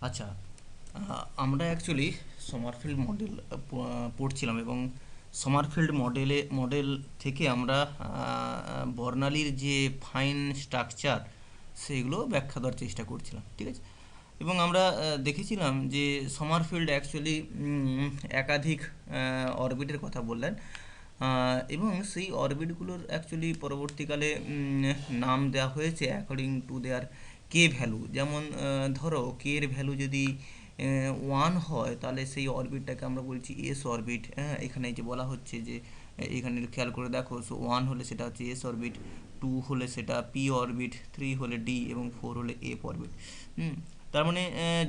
আচ্ছা, আমরা actually Sommerfeld model পড়ছিলাম এবং সমারফিল্ড মডেল থেকে আমরা বর্ণালীর যে ফাইন স্ট্রাকচার সেগুলো ব্যাখ্যা দেওয়ার চেষ্টা করছিলাম, ঠিক আছে। এবং আমরা দেখেছিলাম যে সমারফিল্ড অ্যাকচুয়ালি একাধিক অরবিটের কথা বললেন, এবং সেই অরবিটগুলোর অ্যাকচুয়ালি পরবর্তীকালে নাম দেওয়া হয়েছে according to their K value. যেমন ধরো কে এর ভ্যালু যদি 1 হয় তাহলে সেই অরবিটটাকে আমরা বলছি এস অরবিট। হ্যাঁ, এখানে এই যে বলা হচ্ছে যে এখানে খেয়াল করে দেখো, সো 1 হলে সেটা হচ্ছে এস অরবিট, 2 হলে সেটা পি অরবিট, 3 হলে ডি এবং 4 হলে এফ অরবিট। তার মানে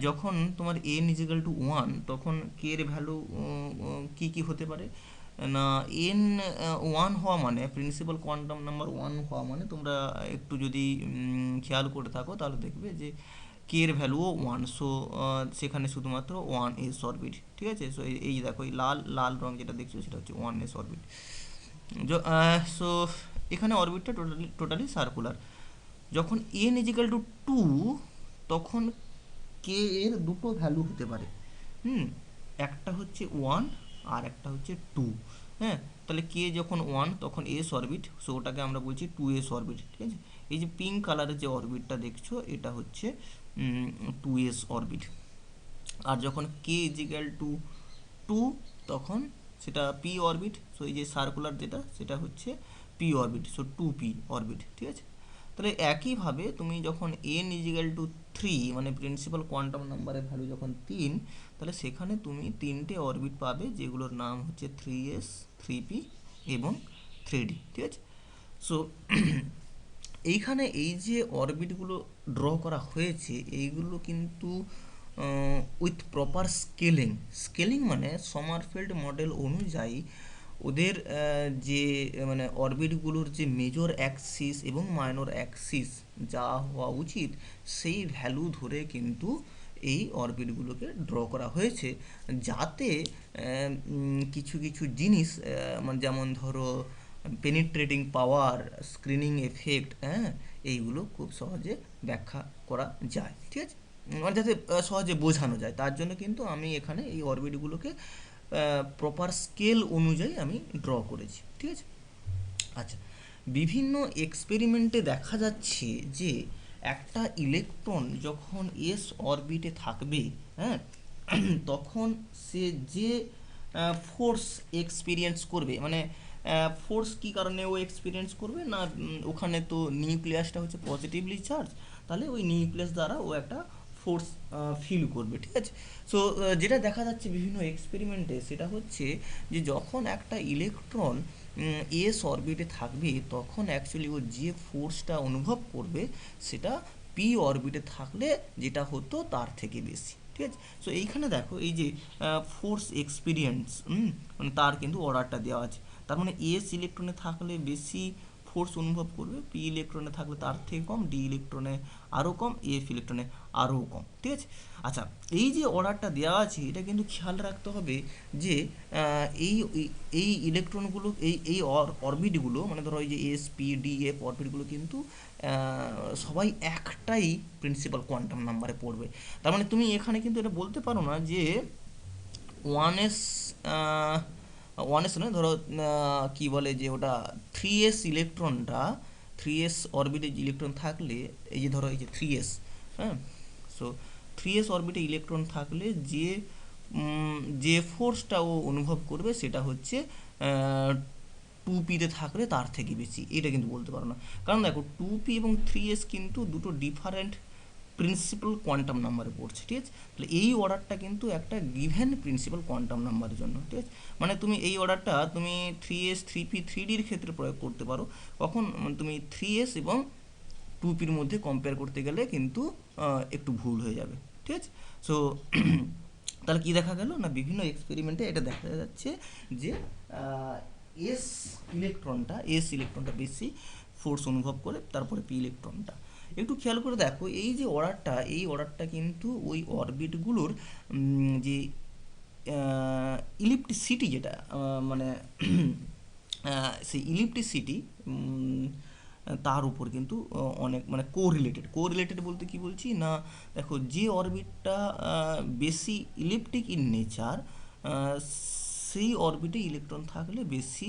যখন তোমার এন ইজিক্যাল টু 1 তখন কে এর ভ্যালু কি কি হতে পারে না, এন 1 হওয়া মানে প্রিন্সিপাল কোয়ান্টাম নাম্বার 1 হওয়া মানে তোমরা একটু যদি খেয়াল করে থাকো তাহলে দেখবে যে কে এর ভ্যালুও 1। সো সেখানে শুধুমাত্র 1 এস অরবিট, ঠিক আছে। সো এই দেখো এই লাল লাল রং যেটা দেখছো সেটা হচ্ছে 1 এস অরবিট। সো এখানে অরবিটটা টোটালি সার্কুলার। যখন এন ইজিক্যাল টু 2 তখন কে এর দুটো ভ্যালু হতে পারে। হুম একটা হচ্ছে 1 আর একটা হচ্ছে 2। হ্যাঁ, তাহলে কে যখন 1 তখন এস অরবিট, সো ওটাকে আমরা বলছি 2s অরবিট, ঠিক আছে। এই যে পিঙ্ক কালারের যে অরবিটটা দেখছো এটা হচ্ছে 2s অরবিট। আর যখন কে ইজিক্যাল টু 2 তখন সেটা পি অরবিট, সো এই যে সার্কুলার যেটা সেটা হচ্ছে P orbit, so 2p orbit, ঠিক আছে। তাহলে একইভাবে তুমি যখন এন ইজিক্যাল টু 3 মানে প্রিন্সিপাল কোয়ান্টাম নাম্বারের ভ্যালু যখন 3, তাহলে সেখানে তুমি তিনটে অরবিট পাবে যেগুলোর নাম হচ্ছে 3s, 3p এবং 3d, ঠিক আছে। সো এইখানে এই যে অরবিটগুলো ড্র করা হয়েছে এইগুলো কিন্তু উইথ প্রপার স্কেলিং। স্কেলিং মানে সমারফিল্ড মডেল অনুযায়ী ওদের যে মানে অরবিটগুলোর যে মেজর অ্যাক্সিস এবং মাইনর অ্যাক্সিস যা হওয়া উচিত সেই ভ্যালু ধরে কিন্তু এই অরবিটগুলোকে ড্র করা হয়েছে, যাতে কিছু কিছু জিনিস মানে যেমন ধরো পেনিট্রেটিং পাওয়ার, স্ক্রিনিং এফেক্ট, হ্যাঁ, এইগুলো খুব সহজে ব্যাখ্যা করা যায়, ঠিক আছে। মানে যাতে সহজে বোঝানো যায় তার জন্য কিন্তু আমি এখানে এই অরবিটগুলোকে প্রপার স্কেল অনুযায়ী আমি ড্র করেছি, ঠিক আছে। আচ্ছা, বিভিন্ন এক্সপেরিমেন্টে দেখা যাচ্ছে যে একটা ইলেকট্রন যখন এস অরবিটে থাকবে, হ্যাঁ, তখন সে যে ফোর্স এক্সপিরিয়েন্স করবে, মানে ফোর্স কী কারণে ও এক্সপিরিয়েন্স করবে না, ওখানে তো নিউক্লিয়াসটা হচ্ছে পজিটিভলি চার্জ, তাহলে ওই নিউক্লিয়াস দ্বারা ও একটা ফোর্স ফিল করবে, ঠিক আছে। সো যেটা দেখা যাচ্ছে বিভিন্ন এক্সপেরিমেন্টে সেটা হচ্ছে যে যখন একটা ইলেকট্রন এস অরবিটে থাকবে তখন অ্যাকচুয়ালি ও যে ফোর্সটা অনুভব করবে সেটা পি অরবিটে থাকলে যেটা হতো তার থেকে বেশি, ঠিক আছে। সো এইখানে দেখো এই যে ফোর্স এক্সপিরিয়েন্স, মানে তার কিন্তু অর্ডারটা দেওয়া আছে। তার মানে এস ইলেকট্রনে থাকলে বেশি ফোর্স অনুভব করবে, পি ইলেকট্রনে থাকলে তার থেকে কম, ডি ইলেকট্রনে আরও কম, এফ ইলেকট্রনে আরও কম, ঠিক আছে। আচ্ছা, এই যে অর্ডারটা দেওয়া আছে এটা কিন্তু খেয়াল রাখতে হবে যে এই এই ইলেকট্রনগুলো এই অরবিটগুলো মানে ধরো এই যে এস পি ডি এফ অরবিটগুলো কিন্তু সবাই একটাই প্রিন্সিপাল কোয়ান্টাম নাম্বারে পড়বে। তার মানে তুমি এখানে কিন্তু এটা বলতে পারো না যে ওয়ান এস, ওয়ান এস নয়, ধরো কী বলে যে ওটা 3s ইলেকট্রনটা, 3s অরবিটে ইলেকট্রন থাকলে এই যে ধরো এই যে 3s, হ্যাঁ, সো 3s অরবিটে ইলেকট্রন থাকলে যে যে ফোর্সটা ও অনুভব করবে সেটা হচ্ছে 2pতে থাকলে তার থেকে বেশি, এটা কিন্তু বলতে পারো না। কারণ দেখো 2p এবং 3s কিন্তু দুটো ডিফারেন্ট প্রিন্সিপাল কোয়ান্টাম নাম্বারে পড়ছে, ঠিক আছে। তাহলে এই অর্ডারটা কিন্তু একটা গিভেন প্রিন্সিপাল কোয়ান্টাম নাম্বারের জন্য, ঠিক আছে। মানে তুমি এই অর্ডারটা তুমি 3s, 3p, 3dর ক্ষেত্রে প্রয়োগ করতে পারো। কখন মানে তুমি 3s এবং 2pর মধ্যে কম্পেয়ার করতে গেলে কিন্তু একটু ভুল হয়ে যাবে, ঠিক আছে। সো তাহলে কি দেখা গেল না, বিভিন্ন এক্সপেরিমেন্টে এটা দেখা যাচ্ছে যে এস ইলেকট্রনটা বেশি ফোর্স অনুভব করে, তারপরে পি ইলেকট্রনটা। একটু খেয়াল করে দেখো এই অর্ডারটা কিন্তু ওই অরবিটগুলোর যে ইলিপ্টিসিটি যেটা মানে সেই ইলিপ্টিসিটি তার উপর কিন্তু অনেক মানে কোরিলেটেড বলতে কি বলছি না, দেখো যে অরবিটটা বেশি ইলিপ্টিক ইন নেচার, সেই অরবিটে ইলেকট্রন থাকলে বেশি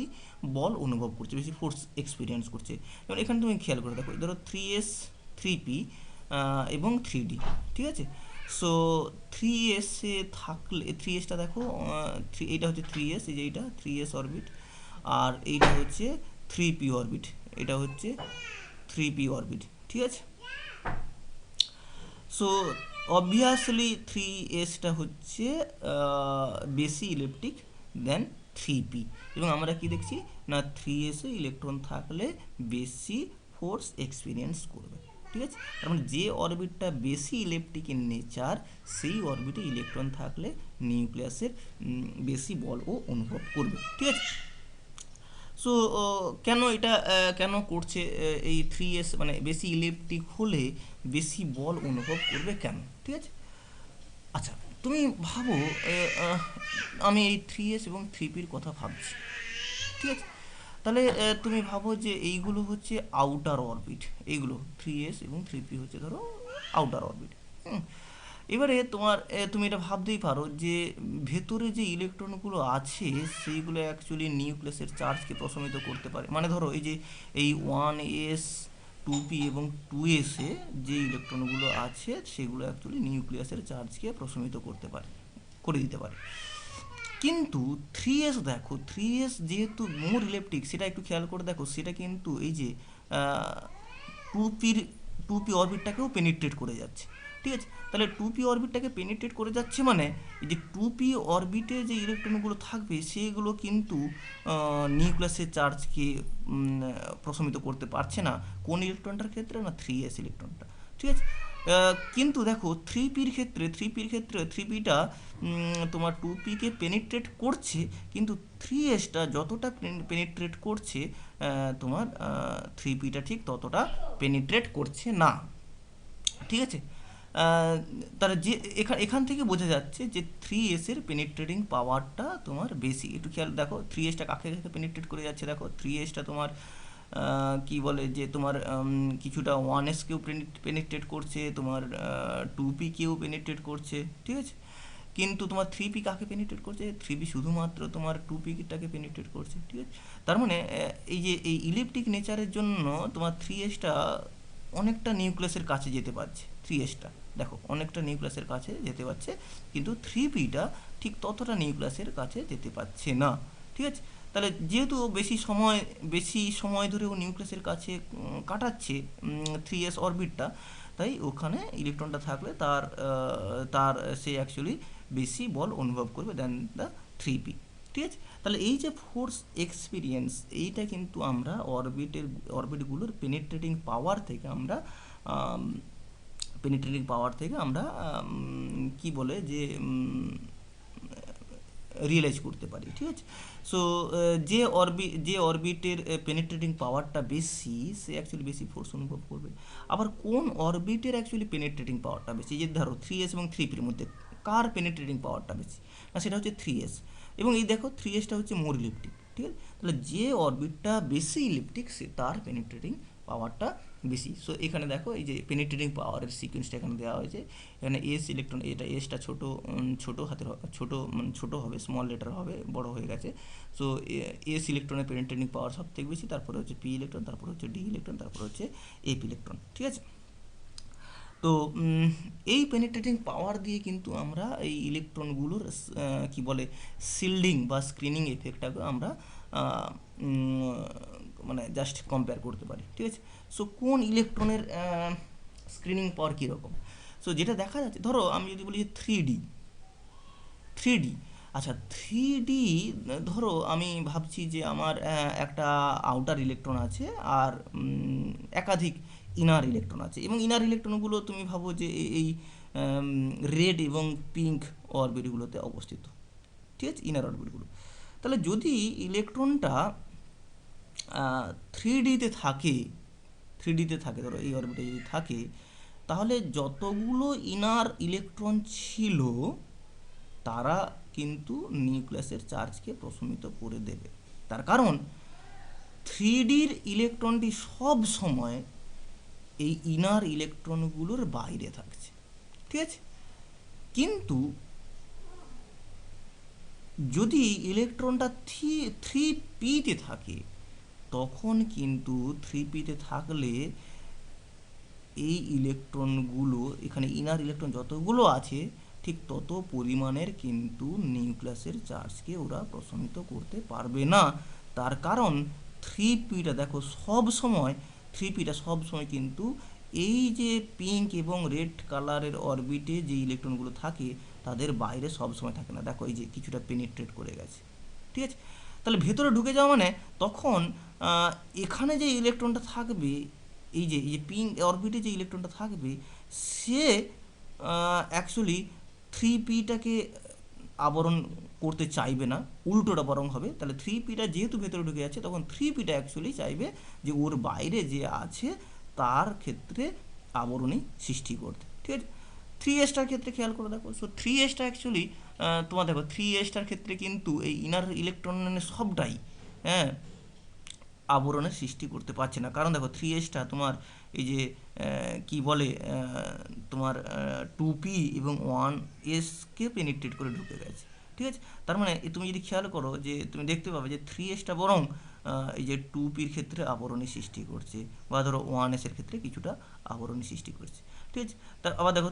বল অনুভব করছে, বেশি ফোর্স এক্সপিরিয়েন্স করছে। যেমন এখানে তুমি খেয়াল করে দেখো, ধরো 3s 3p এবং 3d, ঠিক আছে। সো 3s-এ থাকলে 3sটা দেখো, এইটা হচ্ছে 3s, এই যে এইটা 3s অরবিট, আর এইটা হচ্ছে 3p অরবিট, এটা হচ্ছে 3p অরবিট, ঠিক আছে। সো অবভিয়াসলি 3sটা হচ্ছে বেশি ইলেকট্রিক দেন 3p, এবং আমরা কি দেখছি না 3s-এ ইলেকট্রন থাকলে বেশি ফোর্স এক্সপিরিয়েন্স করবে, ঠিক আছে। তার মানে যে অরবিটটা বেশি ইলেকট্রিক ইন নেচার, সেই অরবিটে ইলেকট্রন থাকলে নিউক্লিয়াসের বেশি বলও অনুভব করবে, ঠিক আছে। সো কেন এটা কেন করছে, এই 3s মানে বেশি ইলেকট্রিক হলে বেশি বল অনুভব করবে কেন, ঠিক আছে। আচ্ছা, তুমি ভাবো, আমি এই 3s এবং 3pর কথা ভাবছি, ঠিক আছে। তাহলে তুমি ভাবো যে এইগুলো হচ্ছে আউটার অরবিট, এইগুলো 3s এবং 3p হচ্ছে ধরো আউটার অরবিট। এবারে তোমার তুমি এটা ভাবতেই পারো যে ভেতরে যে ইলেকট্রনগুলো আছে সেইগুলো অ্যাকচুয়ালি নিউক্লিয়াসের চার্জকে প্রশমিত করতে পারে। মানে ধরো এই যে এই 1s 2p এবং 2s-এ যে ইলেকট্রনগুলো আছে সেগুলো অ্যাকচুয়ালি নিউক্লিয়াসের চার্জকে প্রশমিত করতে পারে, করে দিতে পারে। কিন্তু 3s দেখো, 3s যেহেতু মোর ইলেকট্রিক, সেটা একটু খেয়াল করে দেখো, সেটা কিন্তু এই যে টু পির 2p অরবিটটাকেও পেনিট্রেট করে যাচ্ছে, ঠিক আছে। তাহলে 2p অরবিটটাকে পেনিট্রেট করে যাচ্ছে মানে এই যে 2p অরবিটে যে ইলেকট্রনগুলো থাকবে সেগুলো কিন্তু নিউক্লিয়াসের চার্জকে প্রশমিত করতে পারছে না। কোন ইলেকট্রনটার ক্ষেত্রে না 3s ইলেকট্রনটা, ঠিক আছে। কিন্তু দেখো 3pর ক্ষেত্রে 3pটা তোমার 2pকে পেনিট্রেট করছে, কিন্তু 3sটা যতটা পেনিট্রেট করছে তোমার 3pটা ঠিক ততটা পেনিট্রেট করছে না, ঠিক আছে। আহ, তার যে এখান থেকে বোঝা যাচ্ছে যে 3s-এর পেনিট্রেটিং পাওয়ারটা তোমার বেশি। একটু খেয়াল দেখো 3sটা কাকে কাকে পেনিট্রেট করে যাচ্ছে, দেখো 3sটা তোমার কি বলে যে তোমার কিছুটা 1s-কেও পেনিট্রেট করছে, তোমার 2p-কেও পেনিট্রেট করছে, ঠিক আছে। কিন্তু তোমার 3p কাকে পেনিট্রেট করছে, 3p শুধুমাত্র তোমার 2p-টাকে পেনিট্রেট করছে, ঠিক আছে। তার মানে এই যে এই ইলেকট্রিক নেচারের জন্য তোমার 3sটা অনেকটা নিউক্লিয়াসের কাছে যেতে পারছে, 3sটা দেখো অনেকটা নিউক্লিয়াসের কাছে যেতে পারছে, কিন্তু 3pটা ঠিক ততটা নিউক্লিয়াসের কাছে যেতে পারছে না, ঠিক আছে। তাহলে যেহেতু বেশি সময় ধরেও নিউক্লিয়াসের কাছে কাটাচ্ছে 3s অরবিটটা, তাই ওখানে ইলেকট্রনটা থাকলে তার সে অ্যাকচুয়ালি বেশি বল অনুভব করবে দেন দ্য 3p, ঠিক আছে। তাহলে এই যে ফোর্স এক্সপিরিয়েন্স, এইটা কিন্তু আমরা অরবিটগুলোর পেনিট্রেটিং পাওয়ার থেকে আমরা কি বলে যে রিয়েলাইজ করতে পারি, ঠিক আছে। সো যে অরবিটের পেনিট্রেটিং পাওয়ারটা বেশি, সে অ্যাকচুয়ালি বেশি ফোর্স অনুভব করবে। আবার কোন অরবিটের অ্যাকচুয়ালি পেনিট্রেটিং পাওয়ারটা বেশি, যে ধরো 3s এবং 3pর মধ্যে কার পেনিট্রেটিং পাওয়ারটা বেশি, না সেটা হচ্ছে 3s। এবং এই দেখো 3sটা হচ্ছে মোর ইলেকট্রিক, ঠিক আছে। তাহলে যে অরবিটটা বেশি ইলেকট্রিক সে তার পেনিট্রেটিং পাওয়ারটা বেশি। সো এখানে দেখো এই যে পেনিট্রেটিং পাওয়ারের সিকোয়েন্সটা এখানে দেওয়া হয়েছে। এখানে এস ইলেকট্রন, এটা এসটা ছোট হাতের ছোট হবে, স্মল লেটার হবে, বড় হয়ে গেছে। সো এস ইলেকট্রনের পেনিট্রেটিং পাওয়ার সব থেকে বেশি, তারপরে হচ্ছে পি ইলেকট্রন, তারপরে হচ্ছে ডি ইলেকট্রন, তারপরে হচ্ছে এফ ইলেকট্রন, ঠিক আছে। তো এই পেনিট্রেটিং পাওয়ার দিয়ে কিন্তু আমরা এই ইলেকট্রনগুলোর কি বলে শিল্ডিং বা স্ক্রিনিং এফেক্টটাকে আমরা আহ, উম, মানে জাস্ট কম্পেয়ার করতে পারি, ঠিক আছে। সো কোন ইলেকট্রনের স্ক্রিনিং পাওয়ার কীরকম, সো যেটা দেখা যাচ্ছে, ধরো আমি যদি বলি যে 3D, আচ্ছা 3D, ধরো আমি ভাবছি যে আমার একটা আউটার ইলেকট্রন আছে আর একাধিক ইনার ইলেকট্রন আছে, এবং ইনার ইলেকট্রনগুলো তুমি ভাবো যে এই রেড এবং পিঙ্ক অরবিটগুলোতে অবস্থিত, ঠিক আছে, ইনার অরবিটগুলো। তাহলে যদি ইলেকট্রনটা 3D তে থাকে ধরো এই অরবিটে যদি থাকে, তাহলে যতগুলো ইনার ইলেকট্রন ছিল তারা কিন্তু নিউক্লিয়াসের চার্জকে প্রশমিত করে দেবে। তার কারণ থ্রি ডির ইলেকট্রনটি সব সময় এই ইনার ইলেকট্রনগুলোর বাইরে থাকছে, ঠিক আছে। কিন্তু যদি ইলেকট্রনটা থ্রি পিতে থাকে, তখন কিন্তু থ্রি পিতে থাকলে এই ইলেকট্রনগুলো, এখানে ইনার ইলেকট্রন যতগুলো আছে ঠিক তত পরিমাণের কিন্তু নিউক্লিয়াসের চার্জকে ওরা প্রশমিত করতে পারবে না। তার কারণ থ্রি পিটা দেখো সব সময়, থ্রি পিটা সব সময় কিন্তু এই যে পিঙ্ক এবং রেড কালারের অরবিটে যে ইলেকট্রনগুলো থাকে তাদের বাইরে সব সময় থাকে না। দেখো এই যে কিছুটা পেনিট্রেট করে গেছে, ঠিক আছে। তাহলে ভেতরে ঢুকে যাওয়া মানে তখন এখানে যে ইলেকট্রনটা থাকবে, এই যে পিঙ্ক অরবিটে যে ইলেকট্রনটা থাকবে, সে অ্যাকচুয়ালি থ্রি পিটাকে আবরণ করতে চাইবে না, উল্টোটা বরং হবে। তাহলে থ্রি পিটা যেহেতু ভেতরে ঢুকে যাচ্ছে, তখন থ্রি পিটা অ্যাকচুয়ালি চাইবে যে ওর বাইরে যে আছে তার ক্ষেত্রে আবরণী সৃষ্টি করতে, ঠিক আছে। থ্রি এসটার ক্ষেত্রে খেয়াল করে দেখো, সো থ্রি এসটা অ্যাকচুয়ালি তোমার দেখো থ্রি এসটার ক্ষেত্রে কিন্তু এই ইনার ইলেকট্রনের সবটাই, হ্যাঁ, আবরণের সৃষ্টি করতে পারছে না। কারণ দেখো থ্রি এসটা তোমার এই যে কি বলে তোমার টু পি এবং ওয়ান এসকে পেনিট্রেট করে ঢুকে গেছে, ঠিক আছে। তার মানে তুমি যদি খেয়াল করো যে তুমি দেখতে পাবে যে থ্রি এসটা বরং এই যে টু পির ক্ষেত্রে আবরণী সৃষ্টি করছে, বা ধরো ওয়ান এসের ক্ষেত্রে কিছুটা আবরণী সৃষ্টি করছে, ঠিক আছে। তার আবার দেখো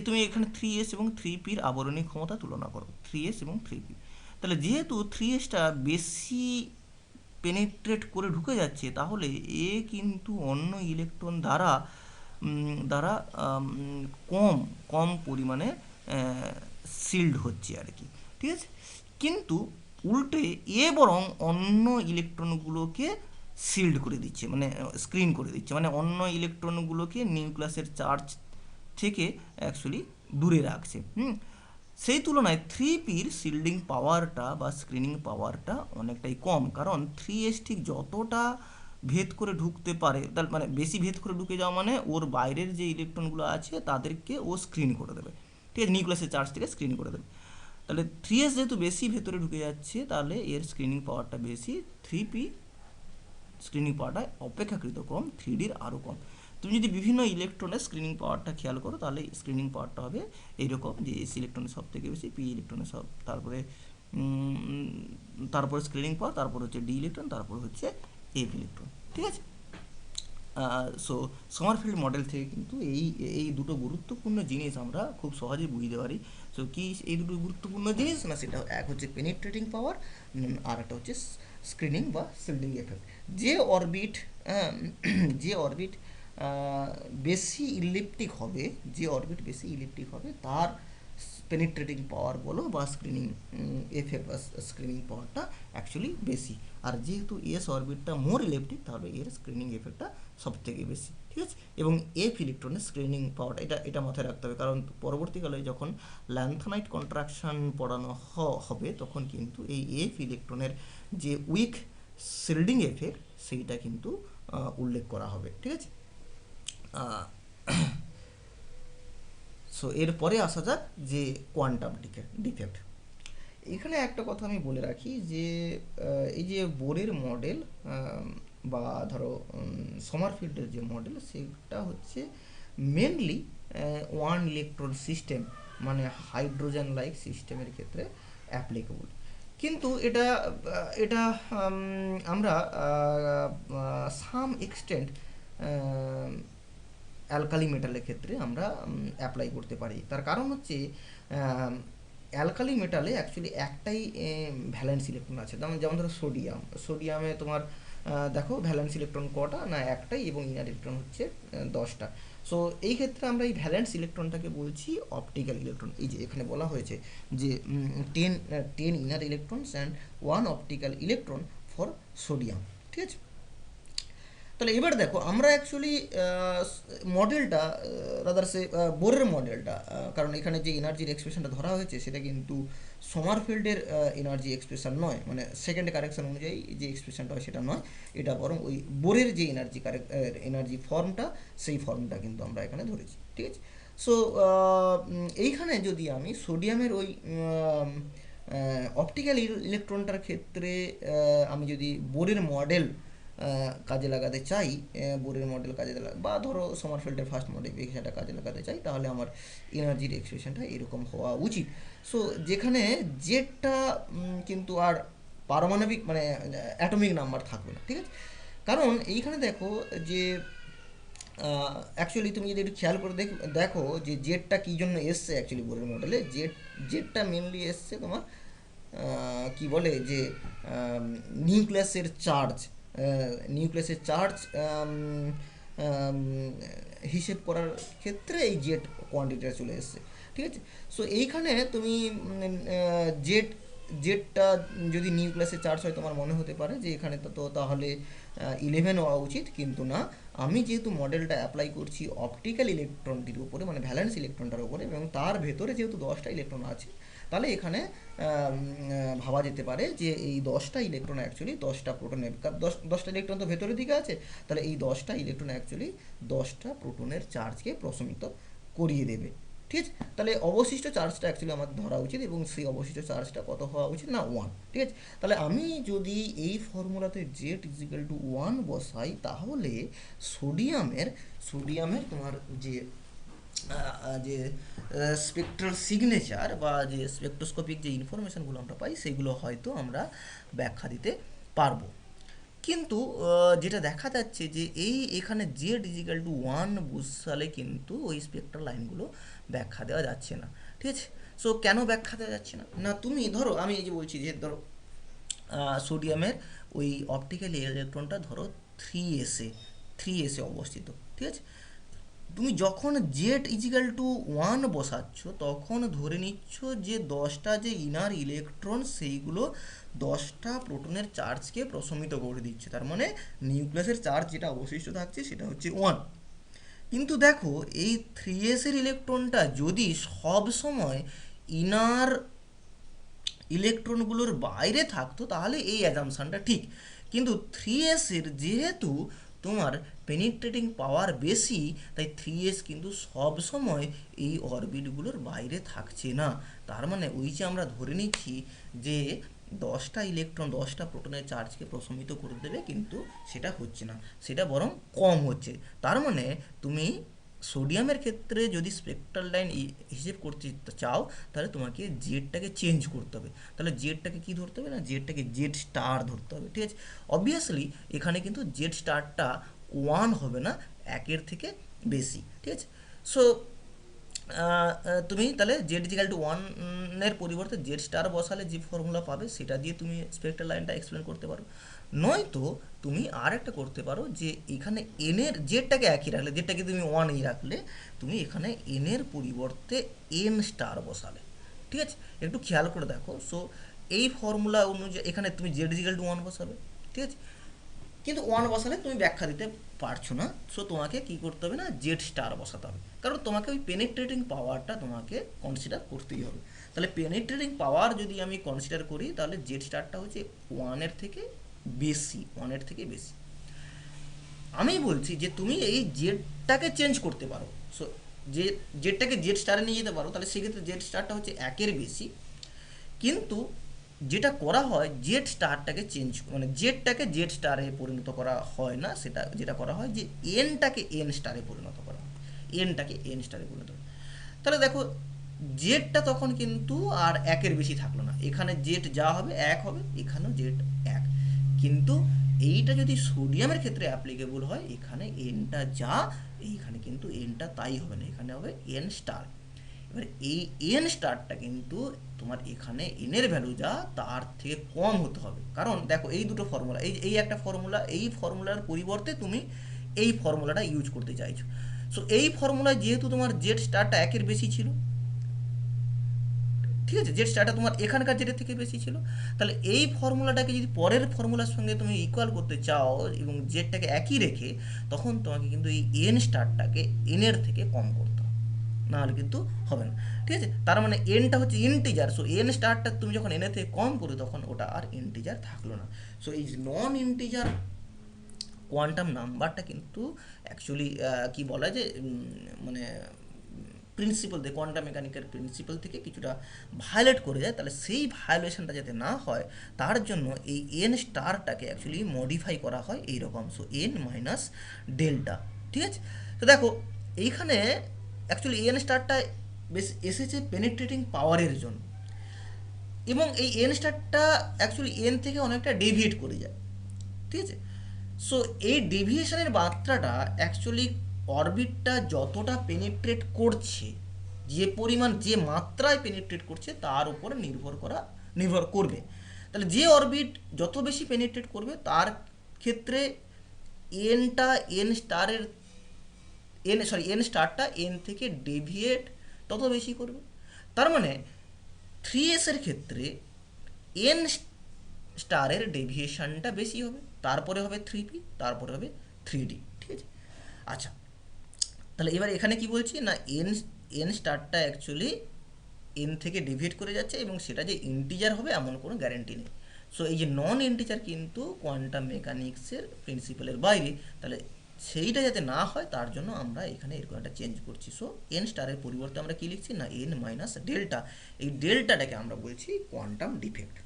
তুমি এখানে থ্রি এস এবং থ্রি পির আবরণী ক্ষমতা তুলনা করো, থ্রি এস এবং থ্রি পি। তাহলে যেহেতু থ্রি এসটা বেশি পেনিট্রেট করে ঢুকে যাচ্ছে, তাহলে এ কিন্তু অন্য ইলেকট্রন দ্বারা কম কম পরিমাণে সিল্ড হচ্ছে আর কি, ঠিক আছে। কিন্তু উল্টে এ বরং অন্য ইলেকট্রনগুলোকে সিল্ড করে দিচ্ছে, মানে স্ক্রিন করে দিচ্ছে, মানে অন্য ইলেকট্রনগুলোকে নিউক্লিয়াসের চার্জ থেকে অ্যাকচুয়ালি দূরে রাখছে। সেই তুলনায় থ্রি পির শিল্ডিং পাওয়ারটা বা স্ক্রিনিং পাওয়ারটা অনেকটাই কম, কারণ থ্রি এস ঠিক যতটা ভেদ করে ঢুকতে পারে, তার মানে বেশি ভেদ করে ঢুকে যাওয়া মানে ওর বাইরের যে ইলেকট্রনগুলো আছে তাদেরকে ও স্ক্রিন করে দেবে, ঠিক আছে, নিউক্লিয়াসের চার্জ থেকে স্ক্রিন করে দেবে। তাহলে থ্রি এস যেহেতু বেশি ভেতরে ঢুকে যাচ্ছে, তাহলে এর স্ক্রিনিং পাওয়ারটা বেশি, থ্রি পি স্ক্রিনিং পাওয়ারটা অপেক্ষাকৃত কম, থ্রি ডির আরও কম। তুমি যদি বিভিন্ন ইলেকট্রনের স্ক্রিনিং পাওয়ারটা খেয়াল করো, তাহলে স্ক্রিনিং পাওয়ারটা হবে এইরকম যে এস ইলেকট্রনের সব থেকে বেশি, পি ইলেকট্রনের সব, তারপরে স্ক্রিনিং পাওয়ার, তারপর হচ্ছে ডি ইলেকট্রন, তারপর হচ্ছে এফ ইলেকট্রন, ঠিক আছে। সো সমারফিল্ড মডেল থেকে কিন্তু এই এই দুটো গুরুত্বপূর্ণ জিনিস আমরা খুব সহজেই বুঝতে পারি। সো কি এই দুটো গুরুত্বপূর্ণ জিনিস না, সেটা এক হচ্ছে পেনিট্রেটিং পাওয়ার, আর একটা হচ্ছে স্ক্রিনিং বা শিল্ডিং এফেক্ট। যে অরবিট যে অরবিট বেশি ইলিপ্টিক হবে, যে অরবিট বেশি ইলিপ্টিক হবে তার পেনিট্রেটিং পাওয়ার বলো বা স্ক্রিনিং এফেক্ট বা স্ক্রিনিং পাওয়ারটা অ্যাকচুয়ালি বেশি। আর যেহেতু এস অরবিটটা মোর ইলেকট্রিক, তাহলে এর স্ক্রিনিং এফেক্টটা সব থেকে বেশি, ঠিক আছে। এবং এফ ইলেকট্রনের স্ক্রিনিং পাওয়ারটা, এটা মাথায় রাখতে হবে, কারণ পরবর্তীকালে যখন ল্যান্থানাইট কন্ট্রাকশন পড়ানো হবে, তখন কিন্তু এই এফ ইলেকট্রনের যে উইক শিল্ডিং এফেক্ট সেইটা কিন্তু উল্লেখ করা হবে, ঠিক আছে। সো এরপরে আসা যাক যে কোয়ান্টাম ডিফেক্ট। এখানে একটা কথা আমি বলে রাখি যে এই যে বোরের মডেল বা ধরো সমারফিল্ডের যে মডেল, সেটা হচ্ছে মেনলি ওয়ান ইলেকট্রন সিস্টেম, মানে হাইড্রোজেন লাইক সিস্টেমের ক্ষেত্রে অ্যাপ্লিকেবল। কিন্তু এটা এটা আমরা সাম এক্সটেন্ট অ্যালকালি মেটালের ক্ষেত্রে আমরা অ্যাপ্লাই করতে পারি। তার কারণ হচ্ছে অ্যালকালি মেটালে অ্যাকচুয়ালি একটাই ভ্যালেন্স ইলেকট্রন আছে, যেমন ধরো সোডিয়ামে তোমার দেখো ভ্যালেন্স ইলেকট্রন কটা না, একটাই, এবং ইনার ইলেকট্রন হচ্ছে 10টা। সো এই ক্ষেত্রে আমরা এই ভ্যালেন্স ইলেকট্রনটাকে বলছি অপটিক্যাল ইলেকট্রন। এই যে এখানে বলা হয়েছে যে 10 inner electrons and 1 optical electron for sodium, ঠিক আছে। তাহলে এবার দেখো আমরা অ্যাকচুয়ালি মডেলটা, রাদার সে বোরের মডেলটা, কারণ এখানে যে এনার্জির এক্সপ্রেশনটা ধরা হয়েছে সেটা কিন্তু সমারফিল্ডের এনার্জি এক্সপ্রেশন নয়, মানে সেকেন্ড কারেকশন অনুযায়ী যে এক্সপ্রেশনটা হয় সেটা নয়, এটা বরং ওই বোরের যে এনার্জি ফর্মটা, সেই ফর্মটা কিন্তু আমরা এখানে ধরেছি, ঠিক আছে। সো এইখানে যদি আমি সোডিয়ামের ওই অপটিক্যাল ইলেকট্রনটার ক্ষেত্রে আমি যদি বোরের মডেল কাজে লাগাতে চাই, বোরের মডেল কাজে বা ধরো সমারফিল্ডের ফার্স্ট মডিফিকেশনটা কাজে লাগাতে চাই, তাহলে আমার এনার্জির এক্সপ্রেশনটা এরকম হওয়া উচিত। সো যেখানে জেডটা কিন্তু আর পারমাণবিক মানে অ্যাটমিক নাম্বার থাকবে না, ঠিক আছে? কারণ এইখানে দেখো যে অ্যাকচুয়ালি তুমি যদি একটু খেয়াল করে দেখো যে জেডটা কী জন্য এসছে অ্যাকচুয়ালি বোরের মডেলে, জেডটা মেনলি এসছে তোমার কি বলে যে নিউক্লিয়াসের চার্জ, নিউক্লিয়াসের চার্জ হিসেব করার ক্ষেত্রে এই জেড কোয়ান্টিটিটা চলে এসছে, ঠিক আছে? সো এইখানে তুমি জেডটা যদি নিউক্লিয়াসের চার্জ হয় তোমার মনে হতে পারে যে এখানে তো তাহলে 11 হওয়া উচিত, কিন্তু না। আমি যেহেতু মডেলটা অ্যাপ্লাই করছি অপটিক্যাল ইলেকট্রনটির উপরে, মানে ভ্যালেন্স ইলেকট্রনটার উপরে, এবং তার ভেতরে যেহেতু 10টা ইলেকট্রন আছে, তাহলে এখানে ভাবা যেতে পারে যে এই 10টা ইলেকট্রন অ্যাকচুয়ালি 10টা প্রোটনের, 10টা ইলেকট্রন তো ভেতরের দিকে আছে, তাহলে এই 10টা ইলেকট্রন অ্যাকচুয়ালি 10টা প্রোটনের চার্জকে প্রশমিত করিয়ে দেবে, ঠিক আছে? তাহলে অবশিষ্ট চার্জটা অ্যাকচুয়ালি আমাদের ধরা উচিত, এবং সেই অবশিষ্ট চার্জটা কত হওয়া উচিত না 1, ঠিক আছে? তাহলে আমি যদি এই ফর্মুলাতে জেড ইজিক্যাল টু 1 বসাই, তাহলে সোডিয়ামের তোমার যে যে স্পেকট্রাল সিগনেচার বা যে স্পেকট্রোস্কোপিক যে ইনফরমেশনগুলো আমরা পাই, সেগুলো হয়তো আমরা ব্যাখ্যা দিতে পারবো। কিন্তু যেটা দেখা যাচ্ছে যে এখানে জেড ইজিক্যাল টু 1 বসালে কিন্তু ওই স্পেকট্রাল লাইনগুলো ব্যাখ্যা দেওয়া যাচ্ছে না, ঠিক আছে? সো কেন ব্যাখ্যা দেওয়া যাচ্ছে না? না, তুমি ধরো আমি এই যে বলছি যে ধরো সোডিয়ামের ওই অপটিক্যাল ইলেকট্রনটা ধরো 3s এ অবস্থিত, ঠিক আছে? তুমি যখন জেড ইজিক্যাল টু 1 বসাচ্ছ, তখন ধরে নিচ্ছ যে 10টা যে ইনার ইলেকট্রন সেইগুলো 10টা প্রোটনের চার্জকে প্রশমিত করে দিচ্ছে, তার মানে নিউক্লিয়াসের চার্জ যেটা অবশিষ্ট থাকছে সেটা হচ্ছে 1। কিন্তু দেখো এই 3s-এর ইলেকট্রনটা যদি সব সময় ইনার ইলেকট্রনগুলোর বাইরে থাকতো, তাহলে এই অ্যাজাম্পশনটা ঠিক। কিন্তু 3s-এর যেহেতু তোমার পেনিট্রেটিং পাওয়ার বেশি, তাই 3s কিন্তু সব সময় এই অরবিটগুলোর বাইরে থাকছে না। তার মানে ওই যে আমরা ধরে নিচ্ছি যে 10টা ইলেকট্রন 10টা প্রোটনের চার্জকে প্রশমিত করে দেবে, কিন্তু সেটা হচ্ছে না, সেটা বরং কম হচ্ছে। তার মানে তুমি সোডিয়ামের ক্ষেত্রে যদি স্পেকট্রাল লাইন হিসেব করতে চাও, তাহলে তোমাকে জেডটাকে চেঞ্জ করতে হবে। তাহলে জেডটাকে কি ধরতে হবে না, জেডটাকে জেড স্টার ধরতে হবে, ঠিক আছে? অবভিয়াসলি এখানে কিন্তু জেড স্টারটা 1 হবে না, 1-এর থেকে বেশি, ঠিক আছে? সো তুমি তাহলে জেড ইজিক্যাল টু 1-এর পরিবর্তে জেড স্টার বসালে যে ফর্মুলা পাবে সেটা দিয়ে তুমি স্পেকট্রাল লাইনটা এক্সপ্লেন করতে পারো। নয়তো তুমি আর একটা করতে পারো যে এখানে এনের জেডটাকে একই রাখলে, জেডটাকে তুমি 1-ই রাখলে, তুমি এখানে এনের পরিবর্তে এন স্টার বসালে, ঠিক আছে? একটু খেয়াল করে দেখো। সো এই ফর্মুলা অনুযায়ী এখানে তুমি জেড ইজিক্যাল টু 1 বসাবে, ঠিক আছে? কিন্তু 1 বসালে তুমি ব্যাখ্যা দিতে পারছো না, সো তোমাকে কি করতে হবে না, জেড স্টার বসাতে হবে, কারণ তোমাকে ওই পেনিট্রেটিং পাওয়ারটা তোমাকে কনসিডার করতেই হবে। তাহলে পেনিট্রেটিং পাওয়ার যদি আমি কনসিডার করি, তাহলে জেড স্টারটা হচ্ছে 1-এর থেকে বেশি। আমি বলছি যে তুমি এই জেডটাকে চেঞ্জ করতে পারো। সো যে জেডটাকে জেড স্টারে নিয়ে যেতে পারো, তাহলে সেক্ষেত্রে জেড স্টারটা হচ্ছে 1-এর বেশি। কিন্তু যেটা করা হয়, জেড স্টারটাকে চেঞ্জ মানে জেডটাকে জেড স্টারে পরিণত করা হয় না, সেটা যেটা করা হয় যে এনটাকে এন স্টারে পরিণত করা হয়, এনটাকে এন স্টারে পরিণত হয়। তাহলে দেখো জেডটা তখন কিন্তু আর 1-এর বেশি থাকলো না, এখানে জেড যা হবে 1 হবে, এখানেও জেড 1। কিন্তু এইটা যদি সোডিয়ামের ক্ষেত্রে অ্যাপ্লিকেবল হয়, এখানে এনটা যা, এইখানে কিন্তু এনটা তাই হবে না, এখানে হবে এন স্টার। এবার এই এন স্টারটা কিন্তু তোমার এখানে এনের ভ্যালু যা তার থেকে কম হতে হবে, কারণ দেখো এই দুটো ফর্মুলা, এই একটা ফর্মুলা, এই ফর্মুলার পরিবর্তে তুমি এই ফর্মুলাটা ইউজ করতে চাইছো। সো এই ফর্মুলায় যেহেতু তোমার জেড স্টারটা 1-এর বেশি ছিল, ঠিক আছে, জেড স্টারটা তোমার এখানকার জেডের থেকে বেশি ছিল, তাহলে এই ফর্মুলাটাকে যদি পরের ফর্মুলার সঙ্গে তুমি ইকুয়াল করতে চাও এবং জেডটাকে একই রেখে, তখন তোমাকে কিন্তু এই এন স্টারটাকে এনের থেকে কম করতে হবে, নাহলে কিন্তু হবে না, ঠিক আছে? তার মানে এনটা হচ্ছে ইন্টিজার, সো এন স্টারটা তুমি যখন এনের থেকে কম করো, তখন ওটা আর ইন্টিজার থাকলো না। সো এই নন ইন্টিজার কোয়ান্টাম নাম্বারটা কিন্তু অ্যাকচুয়ালি কি বলা যায়, মানে প্রিন্সিপাল থেকে, কোয়ান্টাম মেকানিক্যাল প্রিন্সিপাল থেকে কিছুটা ভায়োলেট করে যায়, তাহলে সেই ভায়োলেশনটা যাতে না হয় তার জন্য এই এন স্টারটাকে অ্যাকচুয়ালি মডিফাই করা হয় এইরকম। সো এন মাইনাস ডেল্টা, ঠিক আছে। তো দেখো এইখানে অ্যাকচুয়ালি এন স্টারটা বেশ এসেছে পেনিট্রেটিং পাওয়ারের জন্য, এবং এই এন স্টারটা অ্যাকচুয়ালি এন থেকে অনেকটা ডেভিয়েট করে যায়, ঠিক আছে। সো এই ডেভিয়েশনের মাত্রাটা অ্যাকচুয়ালি অরবিটটা যতটা পেনিট্রেট করছে, যে পরিমাণ যে মাত্রায় পেনিট্রেট করছে তার উপর নির্ভর করবে। তাহলে যে অরবিট যত বেশি পেনিট্রেট করবে তার ক্ষেত্রে এনটা এন স্টারটা এন থেকে ডেভিয়েট তত বেশি করবে। তার মানে 3s এর ক্ষেত্রে এন স্টারের ডেভিয়েশনটা বেশি হবে, তারপরে হবে 3p, তারপরে হবে 3d, ঠিক আছে। আচ্ছা, তাহলে এবার এখানে কি বলছি না, এন স্টারটা অ্যাকচুয়ালি এন থেকে ডেভিয়েট করে যাচ্ছে, এবং সেটা যে ইন্টিজার হবে এমন কোনো গ্যারেন্টি নেই। সো এই যে নন ইন্টিজার কিন্তু কোয়ান্টাম মেকানিক্সের প্রিন্সিপালের বাইরে, তাহলে সেইটা যাতে না হয় তার জন্য আমরা এখানে এরকম একটা চেঞ্জ করছি। সো এন স্টারের পরিবর্তে আমরা কি লিখছি না, এন মাইনাস ডেল্টা। এই ডেল্টাটাকে আমরা বলছি কোয়ান্টাম ডিফেক্ট,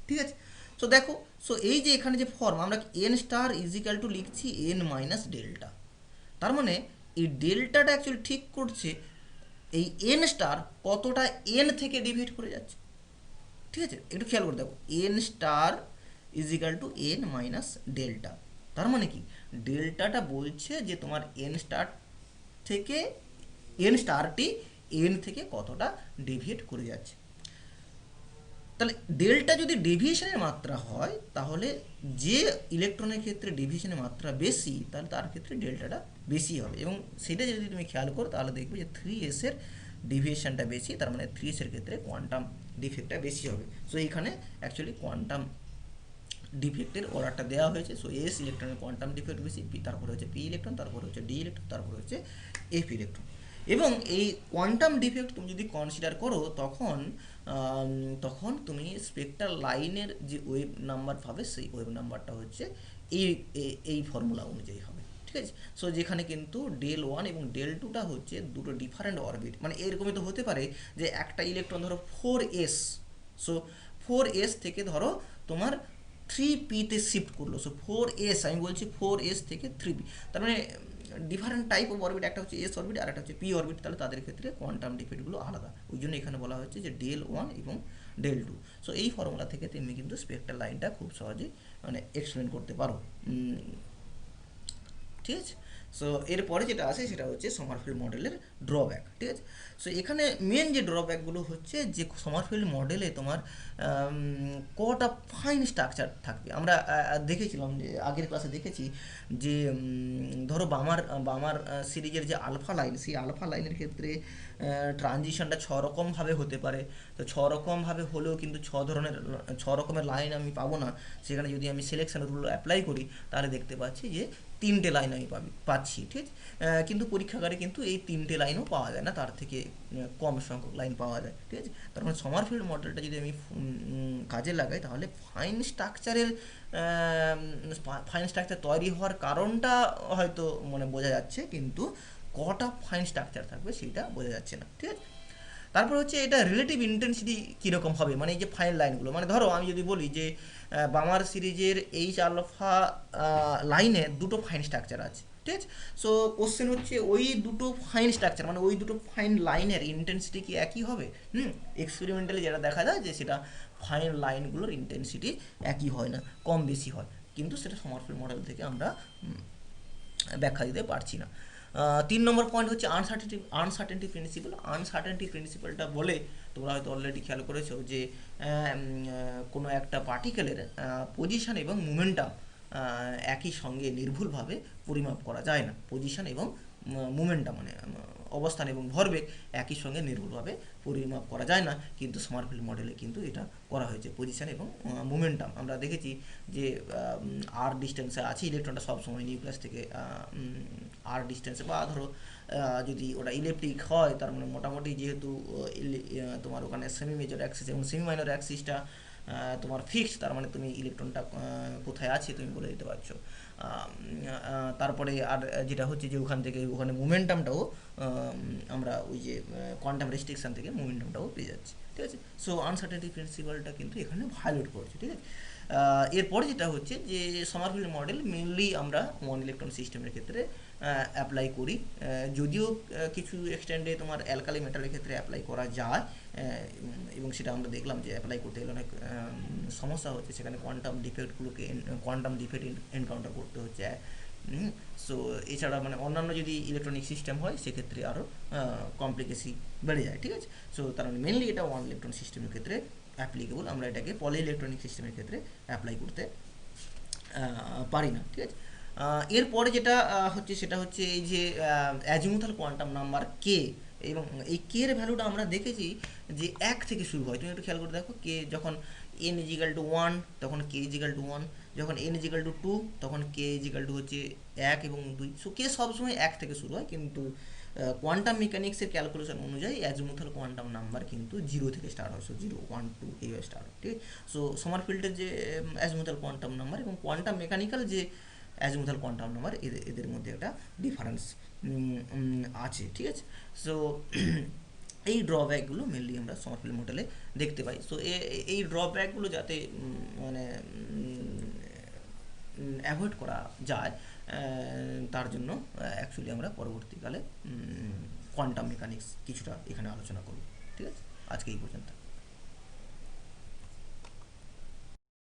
ঠিক আছে। সো দেখো, সো এই যে এখানে যে ফর্ম, আমরা এন স্টার ইজিক্যাল টু লিখছি এন মাইনাস ডেল্টা। তার মানে এই ডেল্টাটা অ্যাকচুয়ালি ঠিক করছে এই এন স্টার কতটা এন থেকে ডিভাইড করে যাচ্ছে, ঠিক আছে। একটু খেয়াল করে দেখো, N star is equal to N minus delta. তার মানে কি, ডেল্টাটা বলছে যে তোমার এন স্টার থেকে এন স্টারটি এন থেকে কতটা ডেভিয়েট করে যাচ্ছে। তাহলে ডেল্টা যদি ডেভিয়েশনের মাত্রা হয়, তাহলে যে ইলেকট্রনের ক্ষেত্রে ডেভিয়েশনের মাত্রা বেশি তাহলে তার ক্ষেত্রে ডেল্টাটা বেশি হবে, এবং সেটা যদি তুমি খেয়াল করো তাহলে দেখবে যে 3s এর ডেভিয়েশনটা বেশি, তার মানে 3s এর ক্ষেত্রে কোয়ান্টাম ডিফেক্টটা বেশি হবে। সো এইখানে অ্যাকচুয়ালি কোয়ান্টাম ডিফেক্টের অর্ডারটা দেওয়া হয়েছে। সো এস ইলেকট্রনের কোয়ান্টাম ডিফেক্ট বেশি, পি তারপরে হচ্ছে পি ইলেকট্রন, তারপরে হচ্ছে ডি ইলেকট্রন, তারপরে হচ্ছে এফ ইলেকট্রন। এবং এই কোয়ান্টাম ডিফেক্ট তুমি যদি কনসিডার করো তখন তুমি স্পেক্ট্রাল লাইনের যে ওয়েভ নাম্বার পাবে সেই ওয়েভ নাম্বারটা হচ্ছে এই এই ফর্মুলা অনুযায়ী হবে, ঠিক আছে। সো যেখানে কিন্তু ডেল ওয়ান এবং ডেল টুটা হচ্ছে দুটো ডিফারেন্ট অরবিট, মানে এরকমই তো হতে পারে যে একটা ইলেকট্রন ধরো 4s, সো 4s থেকে ধরো তোমার 3pতে শিফট করলো। সো 4s, আমি বলছি 4s থেকে 3p, তার মানে ডিফারেন্ট টাইপ অফ অরবিট, একটা হচ্ছে এস অরবিট আর একটা হচ্ছে পি অরবিট, তাহলে তাদের ক্ষেত্রে কোয়ান্টাম ডিফেক্টগুলো আলাদা। ওই জন্য এখানে বলা হচ্ছে যে ডেল ওয়ান এবং ডেল টু। সো এই ফর্মুলা থেকে তুমি কিন্তু স্পেক্ট্রাল লাইনটা খুব সহজে মানে এক্সপ্লেন করতে পারো, ঠিক আছে। সো এরপরে যেটা আসে সেটা হচ্ছে সমারফিল্ড মডেলের ড্রব্যাক, ঠিক আছে। সো এখানে মেন যে ড্রব্যাকগুলো হচ্ছে যে সমারফিল্ড মডেলে তোমার কটা ফাইন স্ট্রাকচার থাকবে। আমরা দেখেছিলাম যে আগের ক্লাসে দেখেছি যে ধরো বামার সিরিজের যে আলফা লাইন, সেই আলফা লাইনের ক্ষেত্রে ট্রানজিশনটা 6 রকমভাবে হতে পারে। তো 6 রকমভাবে হলেও কিন্তু 6 রকমের লাইন আমি পাবো না। সেখানে যদি আমি সিলেকশন রুল অ্যাপ্লাই করি তাহলে দেখতে পাচ্ছি যে 3টে লাইন আমি পাচ্ছি, ঠিক আছে। কিন্তু পরীক্ষাগারে কিন্তু এই 3টে লাইনও পাওয়া যায় না, তার থেকে কম সংখ্যক লাইন পাওয়া যায়, ঠিক আছে। তার মানে সমারফিল্ড মডেলটা যদি আমি কাজে লাগাই তাহলে ফাইন স্ট্রাকচার তৈরি হওয়ার কারণটা হয়তো মানে বোঝা যাচ্ছে, কিন্তু কটা ফাইন স্ট্রাকচার থাকবে সেটা বোঝা যাচ্ছে না, ঠিক আছে। তারপর হচ্ছে এটা রিলেটিভ ইন্টেন্সিটি কীরকম হবে, মানে এই যে ফাইন লাইনগুলো, মানে ধরো আমি যদি বলি যে বামার সিরিজের এইচ আলফা লাইনে দুটো ফাইন স্ট্রাকচার আছে, ঠিক আছে। সো কোশ্চেন হচ্ছে ওই দুটো ফাইন স্ট্রাকচার মানে ওই দুটো ফাইন লাইনের ইন্টেন্সিটি কি একই হবে? এক্সপেরিমেন্টালি যেটা দেখা যায় যে সেটা ফাইন লাইনগুলোর ইন্টেন্সিটি একই হয় না, কম বেশি হয়, কিন্তু সেটা সমারফিল্ড মডেল থেকে আমরা ব্যাখ্যা দিতে পারছি না। 3 নম্বর পয়েন্ট হচ্ছে আনসার্টেনটি প্রিন্সিপালটা বলে তোমরা হয়তো অলরেডি খেয়াল করেছো যে কোনো একটা পার্টিকেলের পজিশন এবং মোমেন্টাম একই সঙ্গে নির্ভুলভাবে পরিমাপ করা যায় না। পজিশন এবং মোমেন্টাম মানে অবস্থান এবং ভরবেগ একই সঙ্গে নির্ভুলভাবে পরিমাপ করা যায় না, কিন্তু সমারফিল্ড মডেলে কিন্তু এটা করা হয়েছে। পজিশন এবং মোমেন্টাম আমরা দেখেছি যে আর ডিস্টেন্সে আছে ইলেকট্রনটা সবসময় নিউক্লিয়াস থেকে আর ডিস্টেন্সে, বা ধরো যদি ওটা ইলেকট্রিক হয় তার মানে মোটামুটি যেহেতু তোমার ওখানে সেমি মেজর অ্যাক্সিস এবং সেমি মাইনর অ্যাক্সিসটা তোমার ফিক্সড, তার মানে তুমি ইলেকট্রনটা কোথায় আছে তুমি বলে দিতে পারছো। তারপরে আর যেটা হচ্ছে যে ওখান থেকে ওখানে মোমেন্টামটাও আমরা ওই যে কোয়ান্টাম রেস্ট্রিকশন থেকে মোমেন্টামটাও পেয়ে যাচ্ছি, ঠিক আছে। সো আনসার্টেনিটি প্রিন্সিপালটা কিন্তু এখানে ভায়োলেট করছে, ঠিক আছে। এরপরে যেটা হচ্ছে যে সমারফিল্ড মডেল মেনলি আমরা ওয়ান ইলেকট্রন সিস্টেমের ক্ষেত্রে অ্যাপ্লাই করি, যদিও কিছু এক্সটেন্ডে তোমার অ্যালকালি মেটালের ক্ষেত্রে অ্যাপ্লাই করা যায়, এবং সেটা আমরা দেখলাম যে অ্যাপ্লাই করতে গেলে অনেক সমস্যা হচ্ছে, সেখানে কোয়ান্টাম ডিফেক্ট এনকাউন্টার করতে হচ্ছে। সো এছাড়া মানে অন্যান্য যদি ইলেকট্রনিক সিস্টেম হয় সেক্ষেত্রে আরও কমপ্লিকেসি বেড়ে যায়, ঠিক আছে। সো তার মানে মেনলি এটা ওয়ান ইলেকট্রন সিস্টেমের ক্ষেত্রে অ্যাপ্লিকেবল, আমরা এটাকে পলি ইলেকট্রনিক সিস্টেমের ক্ষেত্রে অ্যাপ্লাই করতে পারি না, ঠিক আছে। এরপরে যেটা হচ্ছে সেটা হচ্ছে এই যে অ্যাজিমুথাল কোয়ান্টাম নাম্বার কে, এবং এই কে এর ভ্যালুটা আমরা দেখেছি যে 1 থেকে শুরু হয়। তুমি একটু খেয়াল করে দেখো, কে যখন n ইজিক্যাল টু 1 তখন কে ইজিক্যাল টু 1, যখন n ইজিক্যাল টু 2 তখন কে ইজিক্যাল টু হচ্ছে 1 এবং 2। সো কে সবসময় 1 থেকে শুরু হয়, কিন্তু কোয়ান্টাম মেকানিক্সের ক্যালকুলেশন অনুযায়ী অ্যাজিমুথাল কোয়ান্টাম নাম্বার কিন্তু 0 থেকে স্টার্ট হয়। সো 0 1 2 এইভাবে স্টার্ট হয়, ঠিক আছে। সো সমারফিল্ডের যে অ্যাজিমুথাল কোয়ান্টাম নাম্বার এবং কোয়ান্টাম মেকানিক্যাল যে অ্যাজিমুথাল কোয়ান্টাম নাম্বার, এদের মধ্যে একটা ডিফারেন্স আছে, ঠিক আছে। সো এই ড্রব্যাকগুলো মেনলি আমরা সমারফিল্ড মডেলে দেখতে পাই। সো এই ড্রব্যাকগুলো যাতে মানে অ্যাভয়েড করা যায়, তার জন্য অ্যাকচুয়ালি আমরা পরবর্তীকালে কোয়ান্টাম মেকানিক্স কিছুটা এখানে আলোচনা করব, ঠিক আছে। আজকে এই পর্যন্ত।